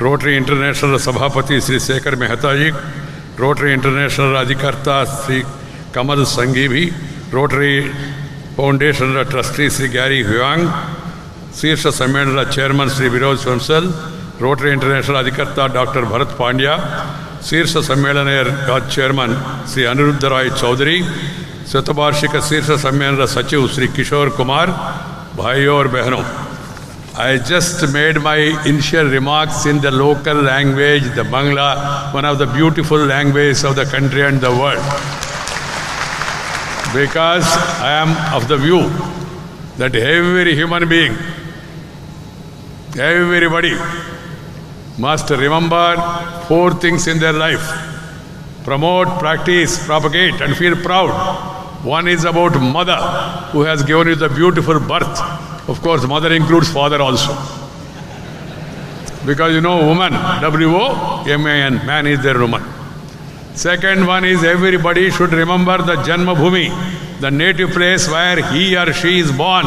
Rotary International सभापति Shri Shekhar Mehta ji, Rotary International अधिकर्ता Shri Kamal Sanghavi, Rotary Foundation trustee Shri Gary Huang, शीर्ष सम्मेलन chairman Shri Viroj Vansal, Rotary International अधिकर्ता डॉक्टर भरत पांड्या, शीर्ष सम्मेलन चेयरमैन श्री अनिरुद्ध राय चौधरी, शतवार्षिक शीर्ष सम्मेलन सचिव श्री किशोर कुमार। भाइयों और बहनों, I just made my initial remarks in the local language, the Bangla, one of the beautiful languages of the country and the world, because I am of the view that every human being, everybody must remember 4 things in their life: promote, practice, propagate, and feel proud. One is about mother, who has given you the beautiful birth. Of course, mother includes father also, because you know, woman, W-O-M-A-N, man is their woman. Second one is everybody should remember the Janma Bhumi, the native place where he or she is born.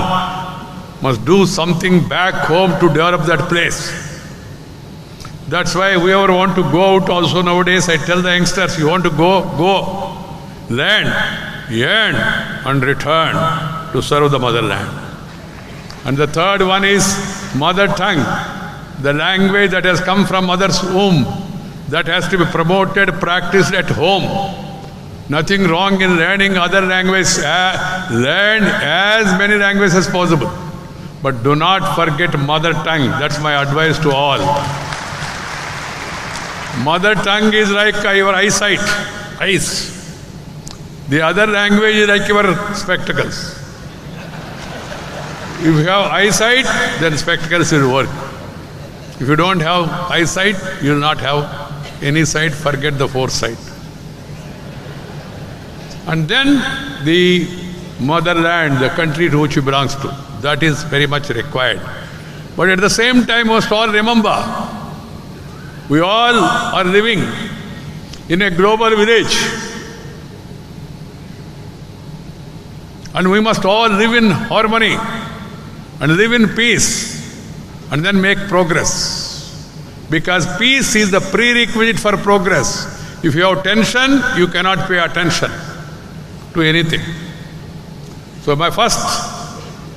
Must do something back home to develop that place. That's why whoever want to go out also nowadays, I tell the youngsters, you want to go, go, learn, yearn, and return to serve the motherland. And the third one is mother tongue, the language that has come from mother's womb, that has to be promoted, practiced at home. Nothing wrong in learning other languages. Learn as many languages as possible, but do not forget mother tongue. That's my advice to all. Mother tongue is like your eyesight, eyes. The other language is like your spectacles. If you have eyesight, then spectacles will work. If you don't have eyesight, you will not have any sight. Forget the foresight. And then the motherland, the country to which you belong to, that is very much required. But at the same time, we must all remember, we all are living in a global village, and we must all live in harmony and live in peace, and then make progress. Because peace is the prerequisite for progress. If you have tension, you cannot pay attention to anything. So my first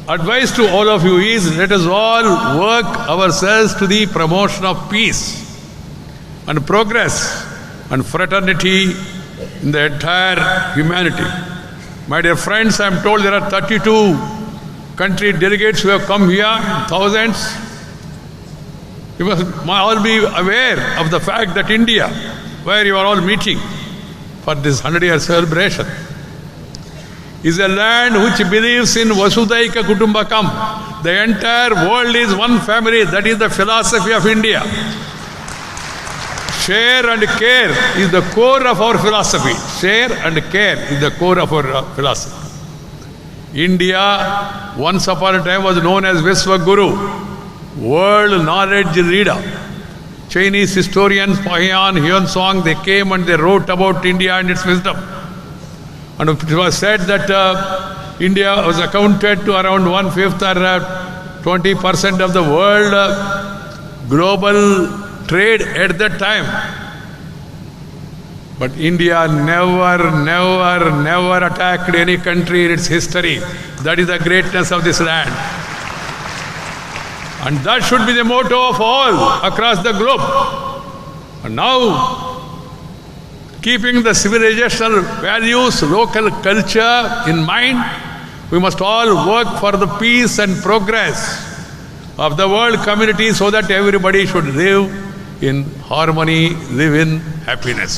advice to all of you is, let us all work ourselves to the promotion of peace and progress and fraternity in the entire humanity. My dear friends, I am told there are 32 country delegates who have come here, thousands. You must all be aware of the fact that India, where you are all meeting for this 100-year celebration, is a land which believes in Vasudaika Kutumbakam. The entire world is one family. That is the philosophy of India. Share and care is the core of our philosophy. Share and care is the core of our philosophy. India, once upon a time, was known as Viswaguru, world knowledge leader. Chinese historians, Pahian, Huansong, they came and they wrote about India and its wisdom. And it was said that India was accounted to around 1/5 or 20% of the world global trade at that time. But India never attacked any country in its history. That is the greatness of this land. And that should be the motto of all across the globe. And now, keeping the civilizational values, local culture in mind, we must all work for the peace and progress of the world community, so that everybody should live in harmony, live in happiness.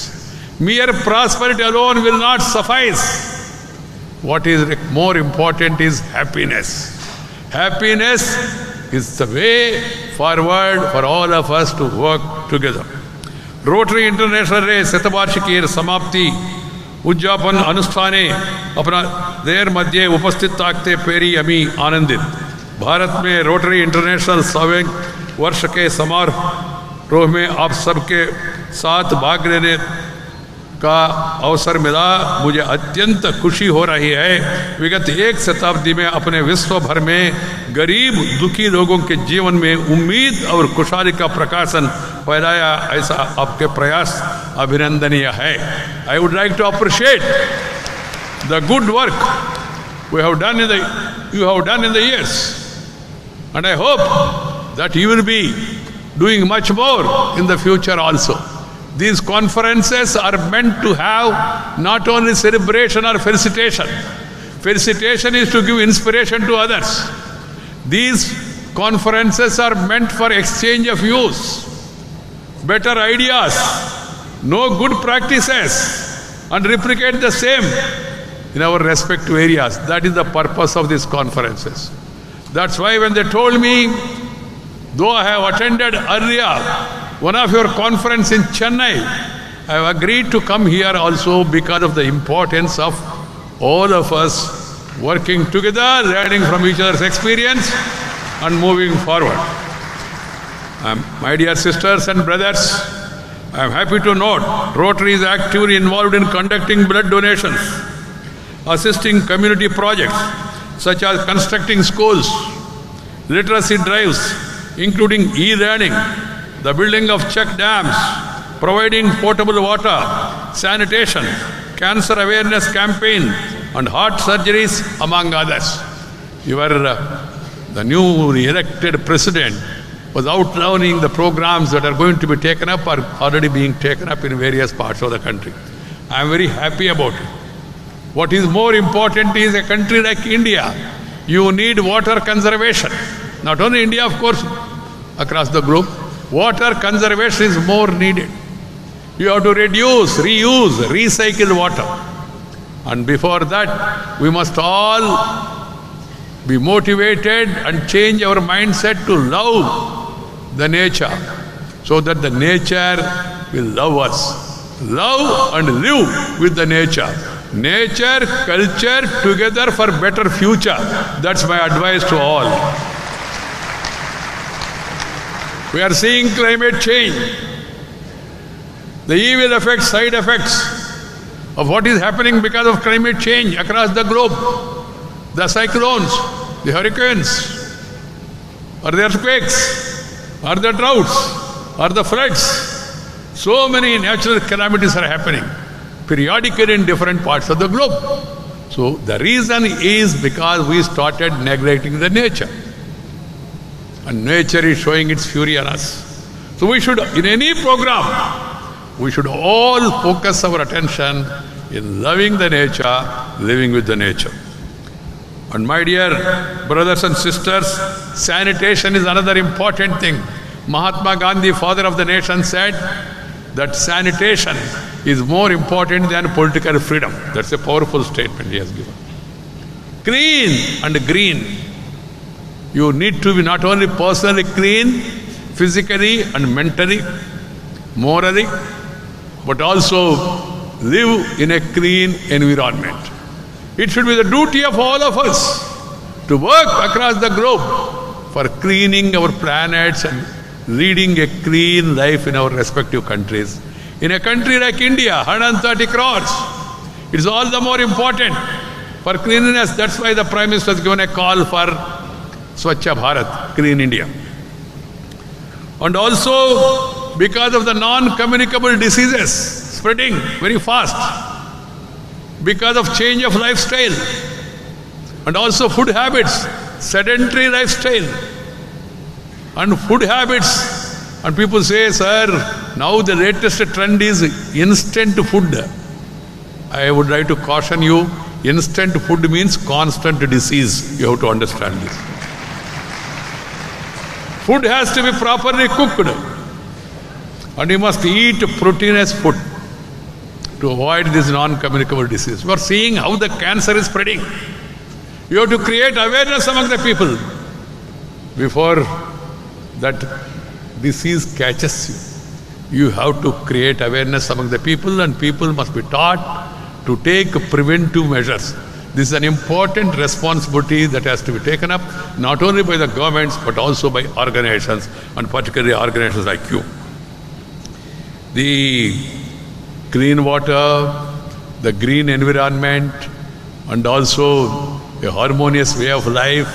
Mere prosperity alone will not suffice. What is more important is happiness. Happiness is the way forward for all of us to work together. Rotary international रे शतवार्षिकी समाप्ति उद्यापन अनुष्ठाने अपना देर मध्य उपस्थित ताकते peri अमी आनंदित। भारत में rotary international 100वें वर्ष के समारोह में आप सबके साथ भाग लेने का अवसर मिला। मुझे अत्यंत खुशी हो रही है। विगत 1 शताब्दी में अपने विश्व भर में गरीब दुखी लोगों के जीवन में उम्मीद और खुशहाली का प्रकाशन फैलाया, ऐसा आपके प्रयास अभिनंदनीय है. I would like to appreciate the good work you have done in the years, and I hope that you will be doing much more in the future also. These conferences are meant to have not only celebration or felicitation. Felicitation is to give inspiration to others. These conferences are meant for exchange of views, better ideas, know good practices, and replicate the same in our respective areas. That is the purpose of these conferences. That's why when they told me, though I have attended earlier one of your conference in Chennai, I have agreed to come here also because of the importance of all of us working together, learning from each other's experience and moving forward. My dear sisters and brothers, I am happy to note Rotary is actively involved in conducting blood donations, assisting community projects such as constructing schools, literacy drives, including e-learning, the building of check dams, providing potable water, sanitation, cancer awareness campaign, and heart surgeries, among others. The newly elected president was outlining the programs that are going to be taken up or already being taken up in various parts of the country. I am very happy about it. What is more important is a country like India. You need water conservation. Not only India, of course, across the globe. Water conservation is more needed. You have to reduce, reuse, recycle water. And before that, we must all be motivated and change our mindset to love the nature, so that the nature will love us. Love and live with the nature. Nature, culture, together for better future. That's my advice to all. We are seeing climate change, the evil effects, side effects of what is happening because of climate change across the globe. The cyclones, the hurricanes, or the earthquakes, or the droughts, or the floods. So many natural calamities are happening periodically in different parts of the globe. So the reason is because we started neglecting the nature. And nature is showing its fury on us. So we should, in any program, we should all focus our attention in loving the nature, living with the nature. And my dear brothers and sisters, sanitation is another important thing. Mahatma Gandhi, father of the nation, said that sanitation is more important than political freedom. That's a powerful statement he has given. Clean and green. You need to be not only personally clean, physically and mentally, morally, but also live in a clean environment. It should be the duty of all of us to work across the globe for cleaning our planets and leading a clean life in our respective countries. In a country like India, 130 crores, it is all the more important for cleanliness. That's why the Prime Minister has given a call for Swachha Bharat, Clean India. And also because of the non-communicable diseases spreading very fast, because of change of lifestyle, and also food habits, sedentary lifestyle, and food habits. And people say, sir, now the latest trend is instant food. I would like to caution you, instant food means constant disease. You have to understand this. Food has to be properly cooked, and you must eat proteinous food to avoid this non-communicable disease. You are seeing how the cancer is spreading. You have to create awareness among the people before that disease catches you. You have to create awareness among the people, and people must be taught to take preventive measures. This is an important responsibility that has to be taken up not only by the governments but also by organizations, and particularly organizations like you. The clean water, the green environment, and also a harmonious way of life,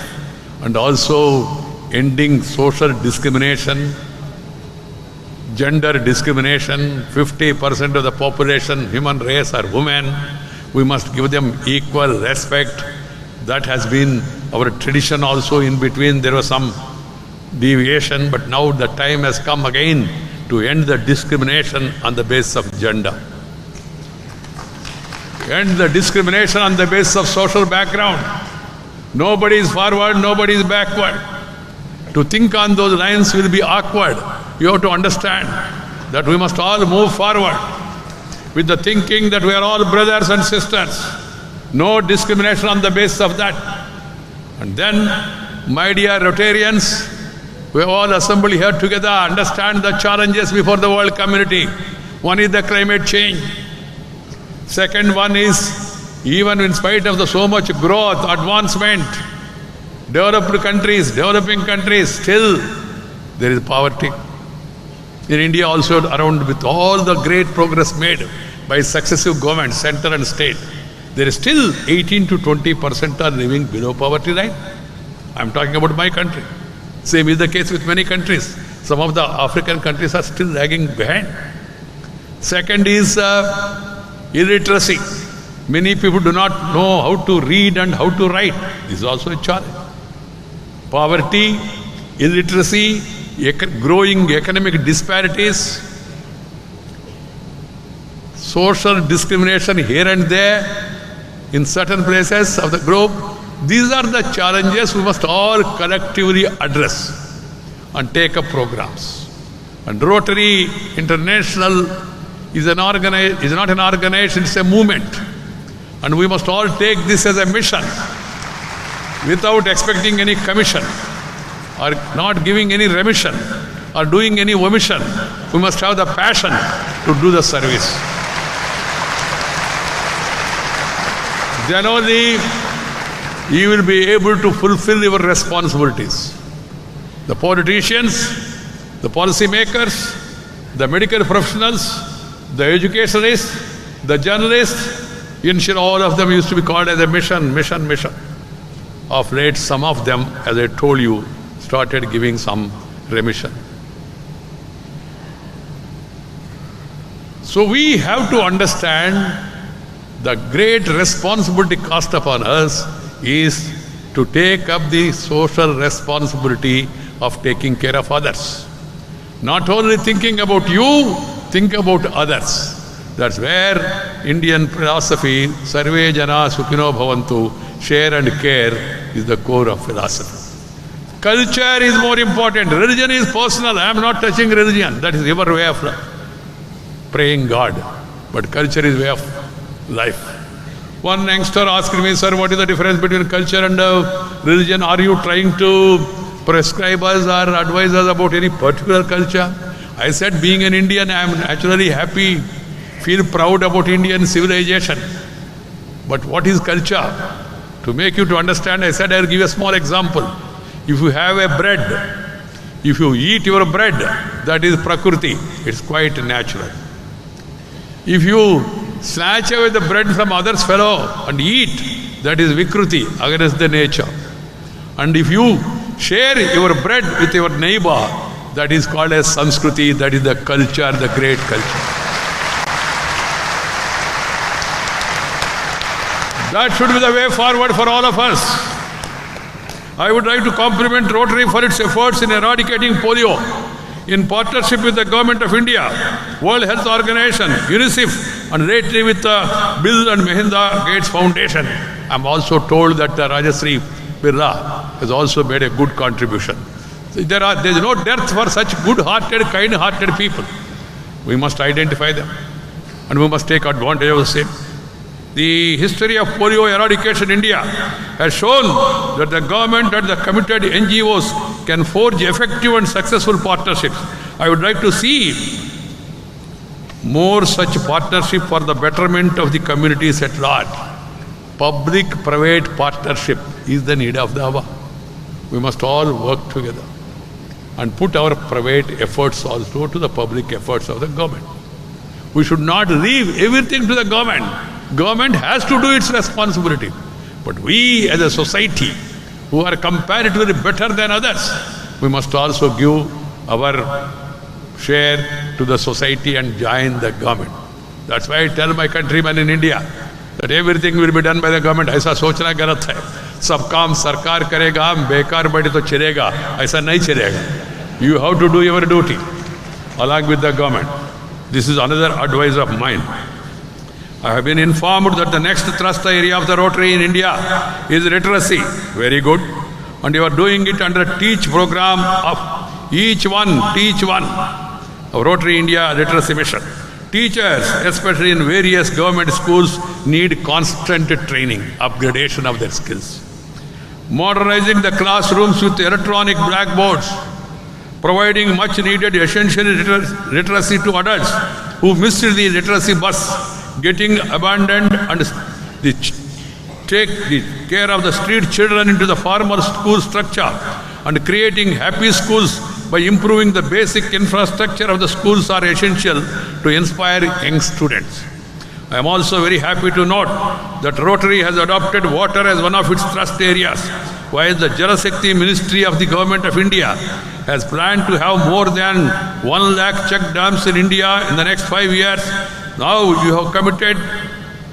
and also ending social discrimination. gender discrimination. 50% of the population, human race, are women. We must give them equal respect. That has been our tradition also. In between there was some deviation, but now the time has come again to end the discrimination on the basis of gender. End the discrimination on the basis of social background. Nobody is forward, nobody is backward. To think on those lines will be awkward. You have to understand that we must all move forward with the thinking that we are all brothers and sisters. No discrimination on the basis of that. And then, my dear Rotarians, we have all assembled here together, understand the challenges before the world community. One is the climate change. Second one is, even in spite of so much growth, advancement, developing countries, still there is poverty. In India also, around with all the great progress made by successive governments, center and state, there is still 18 to 20% are living below poverty line. I am talking about my country. Same is the case with many countries. Some of the African countries are still lagging behind. Second is illiteracy. Many people do not know how to read and how to write. This is also a challenge. Poverty, illiteracy, growing economic disparities, social discrimination here and there in certain places of the globe. These are the challenges we must all collectively address and take up programs. And Rotary International is not an organization, it's a movement. And we must all take this as a mission without expecting any commission or not giving any remission or doing any omission. We must have the passion to do the service. Then only you will be able to fulfill your responsibilities. The politicians, the policy makers, the medical professionals, the educationalists, the journalists, all of them used to be called as a mission. Of late, some of them, as I told you, started giving some remission. So we have to understand the great responsibility cast upon us is to take up the social responsibility of taking care of others. Not only thinking about you, think about others. That's where Indian philosophy, Sarve Jana Sukhino Bhavantu, share and care, is the core of philosophy. Culture is more important. Religion is personal. I am not touching religion. That is your way of praying God. But culture is way of life. One youngster asked me, sir, what is the difference between culture and religion? Are you trying to prescribe us or advise us about any particular culture? I said, being an Indian, I am naturally happy, feel proud about Indian civilization. But what is culture? To make you to understand, I said, I will give a small example. If you have a bread, if you eat your bread, that is Prakriti. It's quite natural. If you snatch away the bread from others' fellow and eat, that is Vikruti, against the nature. And if you share your bread with your neighbor, that is called as Sanskriti, that is the culture, the great culture. That should be the way forward for all of us. I would like to compliment Rotary for its efforts in eradicating polio in partnership with the Government of India, World Health Organization, UNICEF, and lately with the Bill and Melinda Gates Foundation. I am also told that Rajashree Birla has also made a good contribution. So there is no dearth for such good-hearted, kind-hearted people. We must identify them and we must take advantage of the same. The history of polio eradication in India has shown that the government and the committed NGOs can forge effective and successful partnerships. I would like to see more such partnership for the betterment of the communities at large. Public-private partnership is the need of the hour. We must all work together and put our private efforts also to the public efforts of the government. We should not leave everything to the government. Government has to do its responsibility. But we as a society who are comparatively better than others, we must also give our share to the society and join the government. That's why I tell my countrymen in India that everything will be done by the government. ऐसा सोचना गलत है. सब काम सरकार करेगा, बेकार बैठे तो चलेगा, ऐसा नहीं चलेगा. You have to do your duty along with the government. This is another advice of mine. I have been informed that the next thrust area of the Rotary in India is literacy. Very good. And you are doing it under a teach program of teach one. Of Rotary India Literacy Mission. Teachers, especially in various government schools, need constant training, upgradation of their skills. Modernizing the classrooms with electronic blackboards, providing much needed essential literacy to adults who missed the literacy bus, getting abandoned and take the care of the street children into the formal school structure, and creating happy schools by improving the basic infrastructure of the schools are essential to inspire young students. I am also very happy to note that Rotary has adopted water as one of its thrust areas, while the Jal Shakti Ministry of the Government of India has planned to have more than 1 lakh check dams in India in the next 5 years. Now you have committed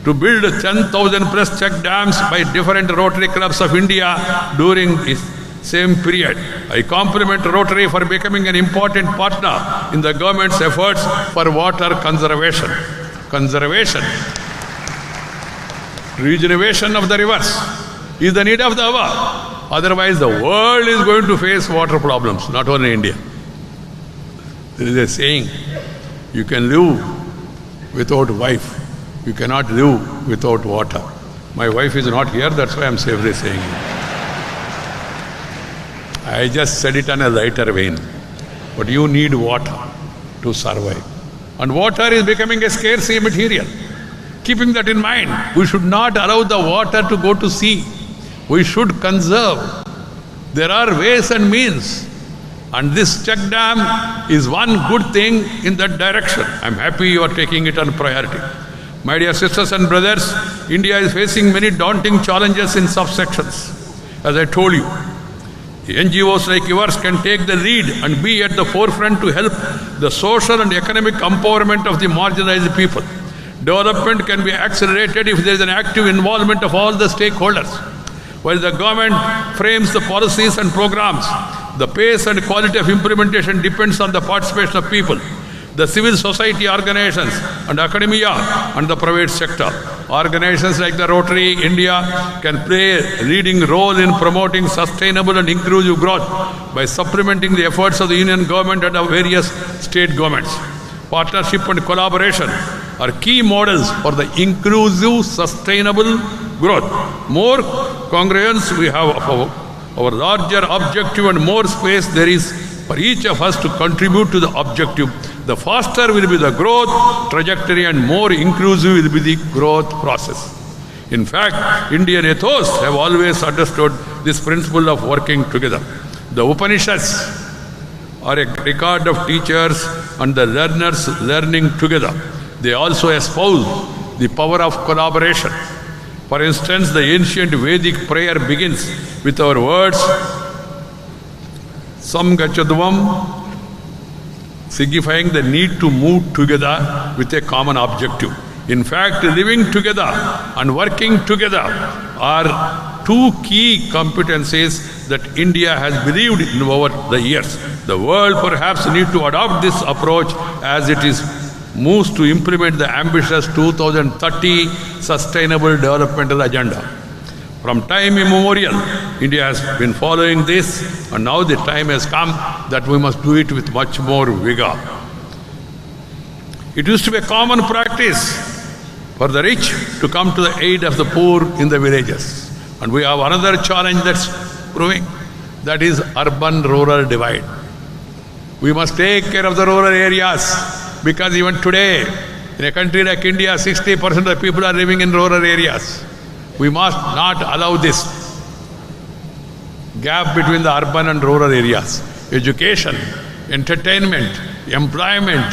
to build 10,000 plus check dams by different Rotary clubs of India during this same period. I compliment Rotary for becoming an important partner in the government's efforts for water conservation. Regeneration of the rivers is the need of the hour. Otherwise, the world is going to face water problems, not only India. There is a saying, you can live without wife, you cannot live without water. My wife is not here, that's why I'm safely saying it. I just said it on a lighter vein. But you need water to survive. And water is becoming a scarce material. Keeping that in mind, we should not allow the water to go to sea. We should conserve. There are ways and means. And this check dam is one good thing in that direction. I'm happy you are taking it on priority. My dear sisters and brothers, India is facing many daunting challenges in subsections. As I told you, NGOs like yours can take the lead and be at the forefront to help the social and economic empowerment of the marginalized people. Development can be accelerated if there is an active involvement of all the stakeholders. While the government frames the policies and programs, the pace and quality of implementation depends on the participation of people, the civil society organizations and academia and the private sector. Organizations like the Rotary India can play a leading role in promoting sustainable and inclusive growth by supplementing the efforts of the Union government and of various state governments. Partnership and collaboration are key models for the inclusive, sustainable growth. More congruence we have of our larger objective and more space there is for each of us to contribute to the objective, the faster will be the growth trajectory and more inclusive will be the growth process. In fact, Indian ethos have always understood this principle of working together. The Upanishads are a record of teachers and the learners learning together. They also espouse the power of collaboration. For instance, the ancient Vedic prayer begins with our words, Samgachadvam, signifying the need to move together with a common objective. In fact, living together and working together are two key competencies that India has believed in over the years. The world perhaps needs to adopt this approach as it moves to implement the ambitious 2030 Sustainable Developmental Agenda. From time immemorial, India has been following this, and now the time has come that we must do it with much more vigor. It used to be a common practice for the rich to come to the aid of the poor in the villages. And we have another challenge that's proving, that is urban-rural divide. We must take care of the rural areas, because even today, in a country like India, 60% of the people are living in rural areas. We must not allow this gap between the urban and rural areas. Education, entertainment, employment,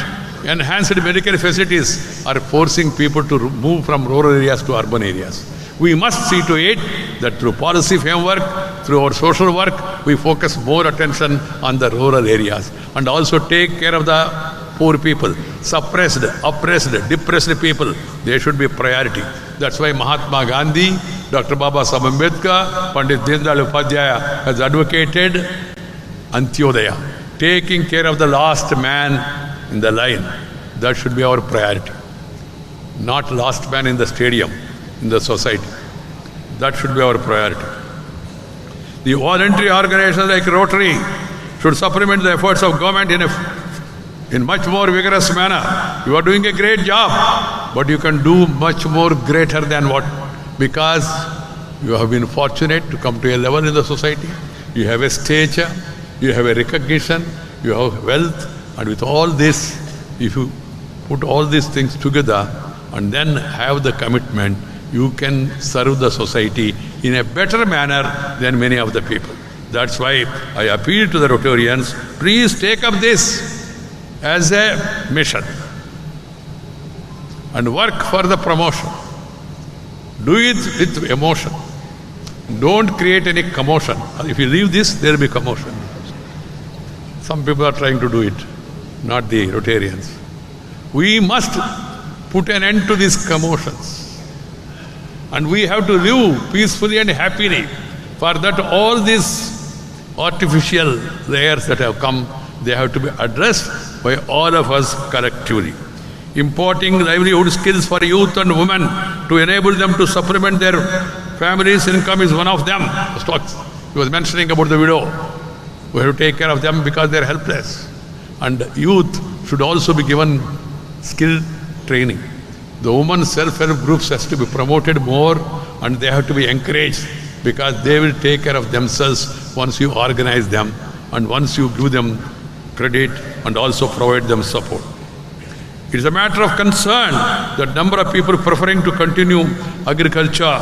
enhanced medical facilities are forcing people to move from rural areas to urban areas. We must see to it that through policy framework, through our social work, we focus more attention on the rural areas and also take care of the poor people, suppressed, oppressed, depressed people. They should be priority. That's why Mahatma Gandhi, Dr. Baba Saheb Ambedkar, Pandit Deendayal Upadhyaya has advocated Antyodaya, taking care of the last man in the line. That should be our priority. Not last man in the stadium, in the society. That should be our priority. The voluntary organizations like Rotary should supplement the efforts of government in much more vigorous manner. You are doing a great job, but you can do much more greater than what? Because you have been fortunate to come to a level in the society. You have a stature, you have a recognition, you have wealth, and with all this, if you put all these things together and then have the commitment, you can serve the society in a better manner than many of the people. That's why I appeal to the Rotarians, please take up this as a mission and work for the promotion. Do it with emotion. Don't create any commotion. If you leave this, there will be commotion. Some people are trying to do it, not the Rotarians. We must put an end to these commotions. And we have to live peacefully and happily. For that, all these artificial layers that have come, they have to be addressed by all of us collectively. Importing livelihood skills for youth and women to enable them to supplement their family's income is one of them. He was mentioning about the widow. We have to take care of them because they are helpless. And youth should also be given skill training. The women self-help groups has to be promoted more, and they have to be encouraged because they will take care of themselves once you organize them and once you give them credit and also provide them support. It is a matter of concern that number of people preferring to continue agriculture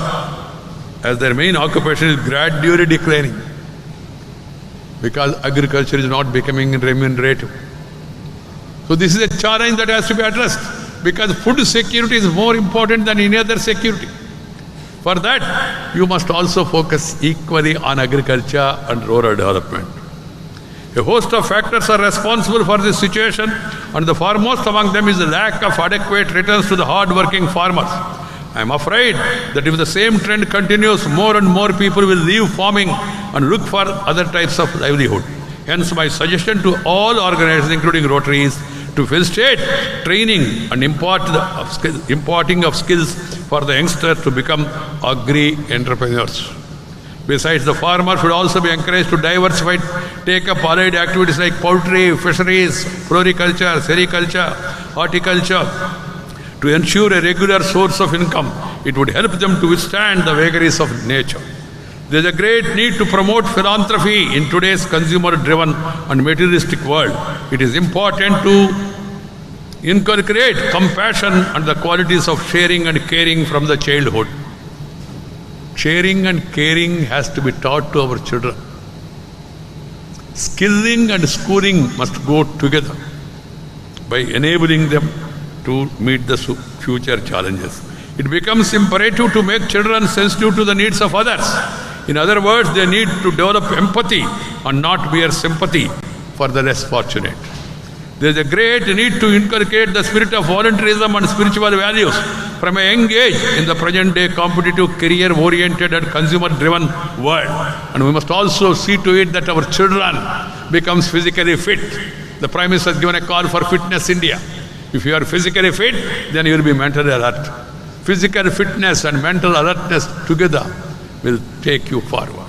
as their main occupation is gradually declining because agriculture is not becoming remunerative. So this is a challenge that has to be addressed because food security is more important than any other security. For that, you must also focus equally on agriculture and rural development. A host of factors are responsible for this situation, and the foremost among them is the lack of adequate returns to the hard-working farmers. I am afraid that if the same trend continues, more and more people will leave farming and look for other types of livelihood. Hence, my suggestion to all organizations, including Rotaries, to facilitate training and importing of skills for the youngsters to become agri-entrepreneurs. Besides, the farmer should also be encouraged to diversify, take up allied activities like poultry, fisheries, floriculture, sericulture, horticulture, to ensure a regular source of income. It would help them to withstand the vagaries of nature. There is a great need to promote philanthropy in today's consumer-driven and materialistic world. It is important to inculcate compassion and the qualities of sharing and caring from the childhood. Sharing and caring has to be taught to our children. Skilling and schooling must go together by enabling them to meet the future challenges. It becomes imperative to make children sensitive to the needs of others. In other words, they need to develop empathy and not mere sympathy for the less fortunate. There is a great need to inculcate the spirit of volunteerism and spiritual values from a young age in the present-day competitive, career-oriented and consumer-driven world. And we must also see to it that our children becomes physically fit. The Prime Minister has given a call for Fitness India. If you are physically fit, then you will be mentally alert. Physical fitness and mental alertness together will take you forward.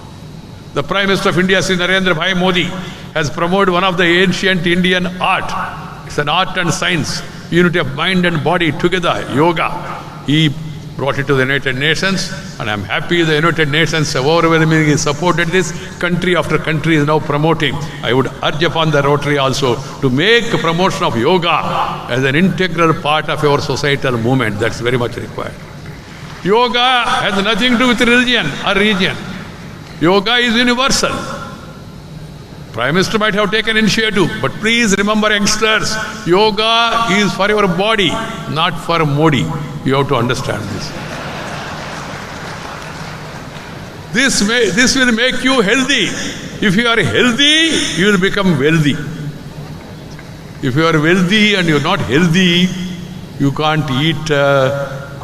The Prime Minister of India, Sri Narendra Bhai Modi, has promoted one of the ancient Indian art. It's an art and science, unity of mind and body together, yoga. He brought it to the United Nations, and I'm happy the United Nations have overwhelmingly supported this. Country after country is now promoting. I would urge upon the Rotary also to make promotion of yoga as an integral part of our societal movement. That's very much required. Yoga has nothing to do with religion or region. Yoga is universal. Prime Minister might have taken initiative, but please remember, youngsters, yoga is for your body, not for Modi. You have to understand this. This will make you healthy. If you are healthy, you will become wealthy. If you are wealthy and you are not healthy, you can't eat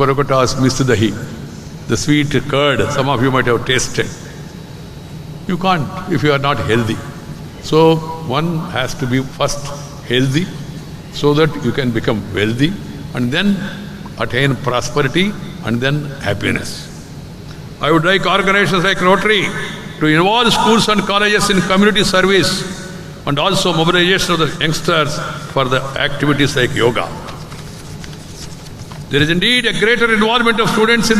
Kolkata's mist dahi, the sweet curd. Some of you might have tasted. You can't if you are not healthy. So one has to be first healthy so that you can become wealthy and then attain prosperity and then happiness. I would like organizations like Rotary to involve schools and colleges in community service and also mobilization of the youngsters for the activities like yoga. There is indeed a greater involvement of students in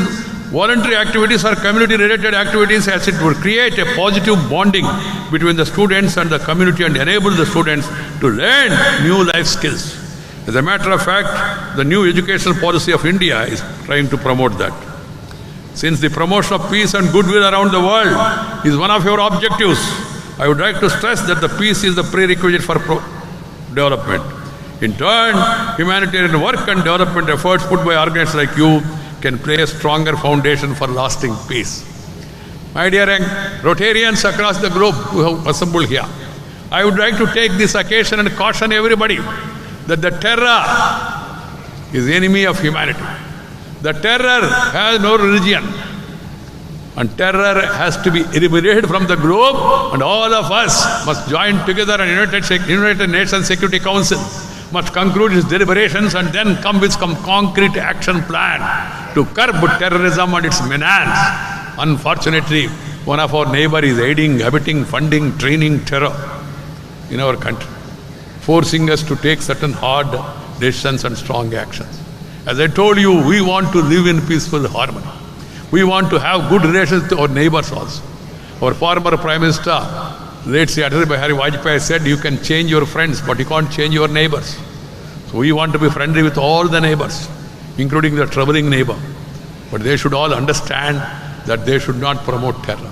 voluntary activities or community-related activities, as it would create a positive bonding between the students and the community and enable the students to learn new life skills. As a matter of fact, the new educational policy of India is trying to promote that. Since the promotion of peace and goodwill around the world is one of your objectives, I would like to stress that the peace is the prerequisite for development. In turn, humanitarian work and development efforts put by organizations like you can play a stronger foundation for lasting peace. My dear Rotarians across the globe who have assembled here, I would like to take this occasion and caution everybody that the terror is the enemy of humanity. The terror has no religion, and terror has to be eliminated from the globe, and all of us must join together and United Nations Security Council must conclude its deliberations and then come with some concrete action plan to curb terrorism and its menace. Unfortunately, one of our neighbors is aiding, abetting, funding, training terror in our country, forcing us to take certain hard decisions and strong actions. As I told you, we want to live in peaceful harmony. We want to have good relations to our neighbors also. Our former Prime Minister, late Sri Atal Bihari Vajpayee, said you can change your friends, but you can't change your neighbors. So we want to be friendly with all the neighbors, including the troubling neighbor. But they should all understand that they should not promote terror.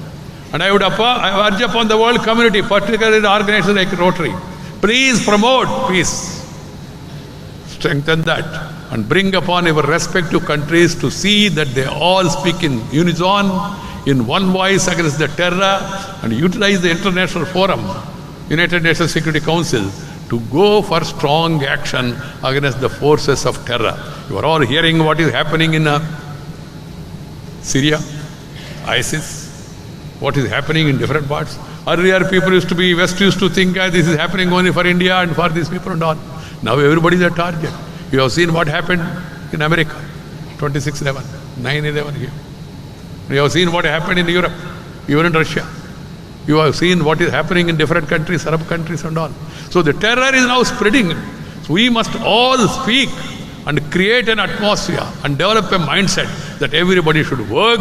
And I urge upon the world community, particularly the organizations like Rotary, please promote peace. Strengthen that and bring upon your respective countries to see that they all speak in unison, in one voice against the terror, and utilize the international forum, United Nations Security Council, to go for strong action against the forces of terror. You are all hearing what is happening in Syria, ISIS, what is happening in different parts. Earlier people West used to think this is happening only for India and for these people and all. Now everybody is a target. You have seen what happened in America, 26/11, 9/11 here. You have seen what happened in Europe, even in Russia. You have seen what is happening in different countries, Arab countries and all. So the terror is now spreading. So we must all speak and create an atmosphere and develop a mindset that everybody should work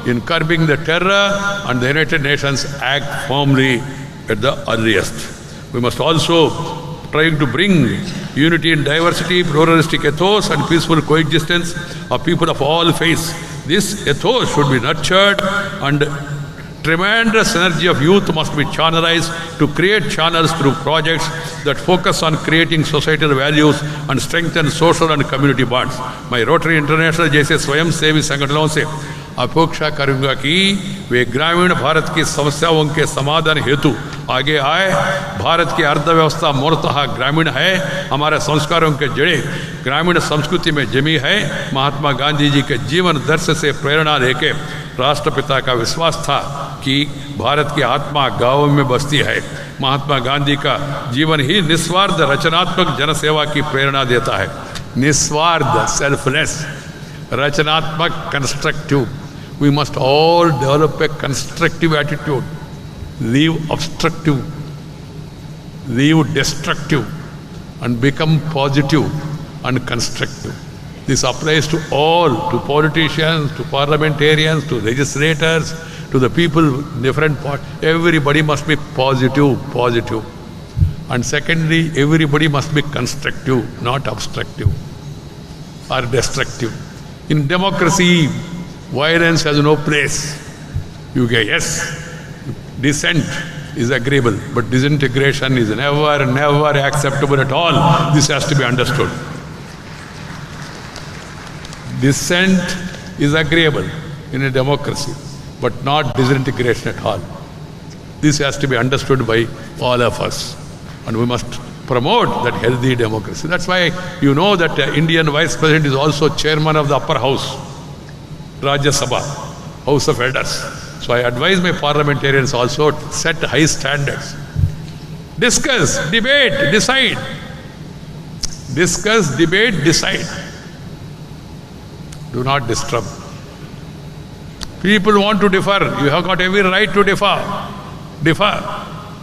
in curbing the terror, and the United Nations act firmly at the earliest. We must also try to bring unity in diversity, pluralistic ethos and peaceful coexistence of people of all faiths. This ethos should be nurtured, and tremendous energy of youth must be channelized to create channels through projects that focus on creating societal values and strengthen social and community bonds. My Rotary International जैसे स्वयं सेवी संगठनों से अपेक्षा करूंगा कि वे ग्रामीण भारत की समस्याओं के समाधान हेतु आगे आए। भारत की अर्थव्यवस्था मूलतः ग्रामीण है। हमारे संस्कारों के जड़े ग्रामीण संस्कृति में जमी है। महात्मा गांधी जी के जीवन दर्शन से प्रेरणा लेके राष्ट्रपिता का विश्वास था कि भारत की आत्मा गांवों में बसती है। महात्मा गांधी का जीवन ही निस्वार्थ रचनात्मक जनसेवा की प्रेरणा देता है। निस्वार्थ, सेल्फलेस, रचनात्मक, constructive. We must all develop a constructive attitude, leave obstructive, leave destructive, and become positive and constructive. This applies to all, to politicians, to parliamentarians, to legislators, to the people in different parts. Everybody must be positive. And secondly, everybody must be constructive, not obstructive or destructive. In democracy, violence has no place. You get, yes, dissent is agreeable, but disintegration is never acceptable at all. This has to be understood. Dissent is agreeable in a democracy, but not disintegration at all. This has to be understood by all of us. And we must promote that healthy democracy. That's why you know that the Indian Vice President is also chairman of the upper house, Rajya Sabha, House of Elders. So I advise my parliamentarians also to set high standards. Discuss, debate, decide. Discuss, debate, decide. Do not disturb. People want to differ. You have got every right to differ. Differ.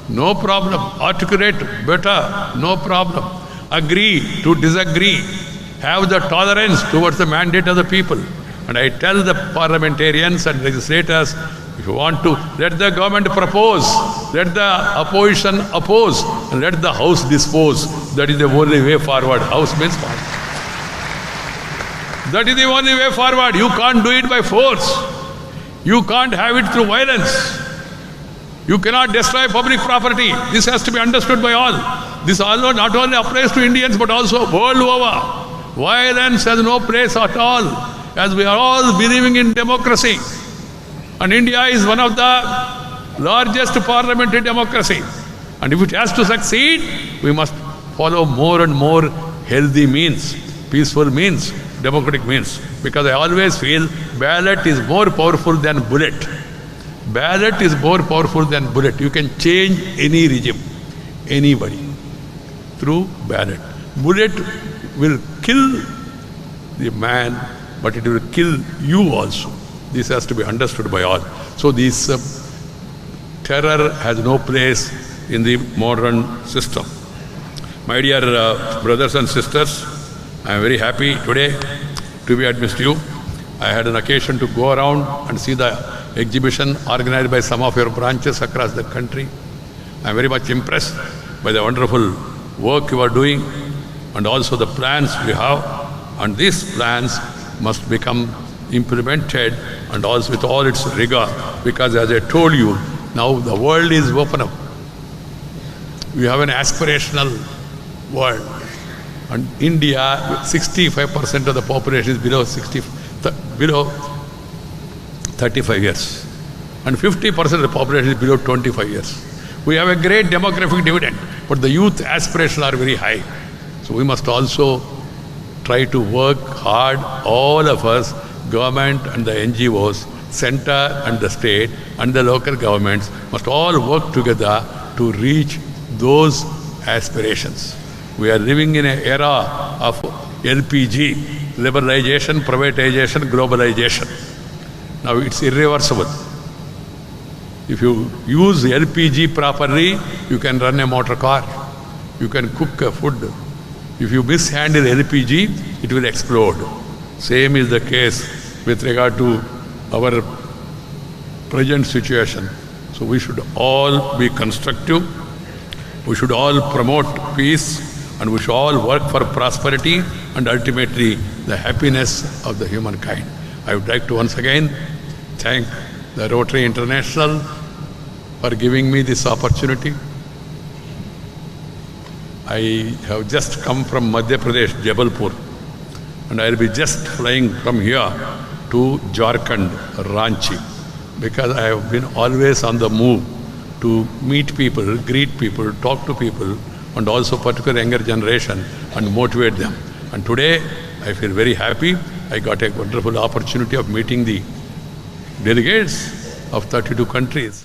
No problem. Articulate better. No problem. Agree to disagree. Have the tolerance towards the mandate of the people. And I tell the parliamentarians and legislators, if you want to, let the government propose, let the opposition oppose, and let the House dispose. That is the only way forward. House means forward. That is the only way forward. You can't do it by force. You can't have it through violence. You cannot destroy public property. This has to be understood by all. This also not only applies to Indians but also world over. Violence has no place at all, as we are all believing in democracy. And India is one of the largest parliamentary democracy. And if it has to succeed, we must follow more and more healthy means, peaceful means, democratic means. Because I always feel ballot is more powerful than bullet. Ballot is more powerful than bullet. You can change any regime, anybody, through ballot. Bullet will kill the man, but it will kill you also. This has to be understood by all. So this terror has no place in the modern system. My dear brothers and sisters, I am very happy today to be amidst you. I had an occasion to go around and see the exhibition organized by some of your branches across the country. I am very much impressed by the wonderful work you are doing and also the plans you have. And these plans must become implemented and also with all its rigor, because as I told you, now the world is open up. We have an aspirational world. And India, 65% of the population is below 35 years. And 50% of the population is below 25 years. We have a great demographic dividend, but the youth aspirations are very high. So we must also try to work hard, all of us, government and the NGOs, center and the state and the local governments must all work together to reach those aspirations. We are living in an era of LPG, liberalization, privatization, globalization. Now it's irreversible. If you use LPG properly, you can run a motor car, you can cook a food. If you mishandle LPG, it will explode. Same is the case with regard to our present situation. So we should all be constructive, we should all promote peace, and we should all work for prosperity and ultimately the happiness of the humankind. I would like to once again thank the Rotary International for giving me this opportunity. I have just come from Madhya Pradesh, Jabalpur, and I will be just flying from here to Jharkhand, Ranchi, because I have been always on the move to meet people, greet people, talk to people, and also particularly younger generation, and motivate them. And today I feel very happy. I got a wonderful opportunity of meeting the delegates of 32 countries.